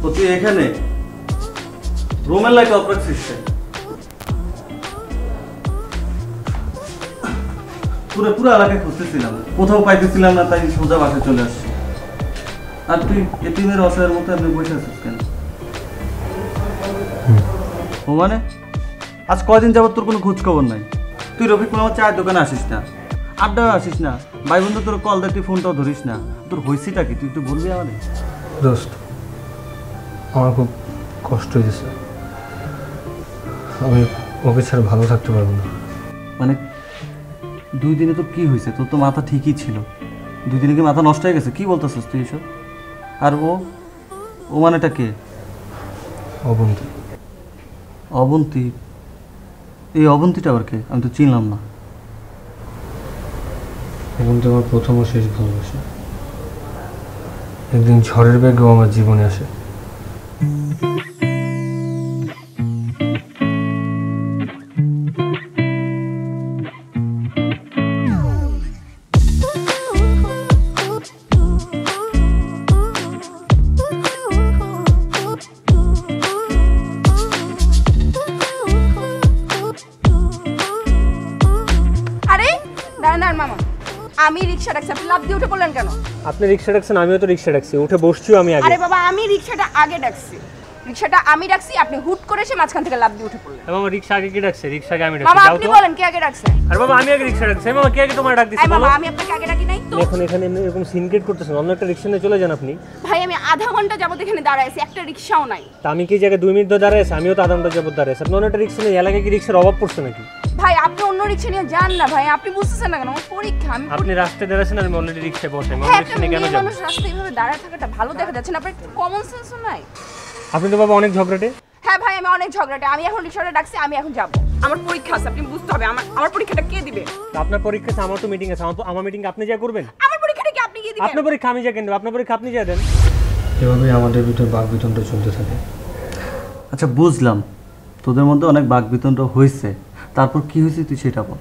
তো তুই এখানে রুমের লাইট অফ রাখছিস পুরো পুরো এলাকায় খুঁজতেছিলাম, কোথাও পাইতেছিলাম না, তাই সোজা বাসে চলে আসছি। আর তুই এতিমের অসহায়ের মতো আপনি বসে আছিস কেন? ও মানে আজ কয়দিন যাবত তোর কোনো খোঁজ খবর নাই। তুই রফিক মামার চায়ের দোকানে আসিস না, আড্ডা আসিস না, ভাই বন্ধু তোর কল দেয় তুই ফোনটাও ধরিস না। তোর হয়েছিটা কি তুই একটু বলবি আমাদের? দোস্ত, আমার খুব কষ্ট হয়েছে, আমি ওকে ছাড়া ভালো থাকতে পারবো না। মানে 2 দিনে তোর কি হয়েছে? তোর তো মাথা ঠিকই ছিল, 2 দিনে কি মাথা নষ্ট হয়ে গেছে? কি বলতেছিস তুই এসব? আর ও মানেটা কে? অবন্তী। অবন্তী? এই অবন্তীটা আবার কে? আমি তো চিনলাম না। অবন্তী আমার প্রথম ও শেষ ভালোবাসা। একদিন ঝড়ের বেগেও আমার জীবনে আসে। আমি রিকশা ডাকছি, আপনি লাফ দিয়ে উঠে পড়লেন কেন? আপনি রিকশা ডাকছেন, আমিও তো রিকশা ডাকছি, উঠে বসছিও আমি আগে। আরে বাবা, আমি রিকশাটা আগে ডাকছি, রিকশাটা আমি ডাকছি, আপনি হুট করে এসে মাঝখান থেকে লাফ দিয়ে উঠে পড়লেন। মামা রিকশা আগে কি ডাকছে? রিকশা আগে আমি ডাকছি। বাবা আপনি বলেন কে আগে ডাকছে? আরে বাবা আমি আগে রিকশা ডাকছি। মামা কে আগে তোমার ডাক দিছে? বাবা আমি আপনাকে আগে ডাকি নাই তো। এখন এখানে এরকম সিনক্রেট করতেছেন, অন্য একটা রিকশা নিয়ে চলে যান আপনি। ভাই আমি আধা ঘন্টা যাবত এখানে দাঁড়ায় আছি, একটা রিকশাও নাই। তা আমি কি জায়গায় 2 মিনিট ধরে দাঁড়ায় আছি? আমিও তো আধা ঘন্টা যাবত দাঁড়ায় আছি। আপনি অন্য একটা রিকশা নিয়ে এলাকায় কি রিকশার অভাব পড়ছে নাকি? ভাই আপনি অন্য রিকশা নিয়ে যান না ভাই, আপনি বুঝতেছেন না কেন? আমার পরীক্ষা। আপনি রাস্তায় দাঁড়াচ্ছেন আর আমি অলরেডি রিকশায় বসে। আমি হ্যাঁ, রিকশা নিয়ে কেন যাব? মানুষ রাস্তায় এইভাবে দাঁড়ায় থাকাটা ভালো দেখা যাচ্ছে না, আপনার কমন সেন্সও নাই। আপনি তো বাবা অনেক ঝগড়াটে। হ্যাঁ ভাই আমি অনেক ঝগড়াটে, আমি এখন রিকশাটা ডাকছি, আমি এখন যাব। আমার পরীক্ষা আছে, আপনি বুঝতে হবে। আমার পরীক্ষাটা কে দিবে? আপনার পরীক্ষা আছে, আমার তো মিটিং আছে। আমার মিটিং আপনি যা করবেন? আমার পরীক্ষাটা কি আপনি গিয়ে দিবেন? আপনার পরীক্ষা আমি যা কেন দেব? আপনার পরীক্ষা আপনি যা দেন। এভাবেই আমাদের ভিতর বাকবিতণ্ডা চলতে থাকে। আচ্ছা বুঝলাম, তোদের মধ্যে অনেক বাকবিতণ্ডা হয়েছে, তারপর কি হয়েছে তুই সেটা বল।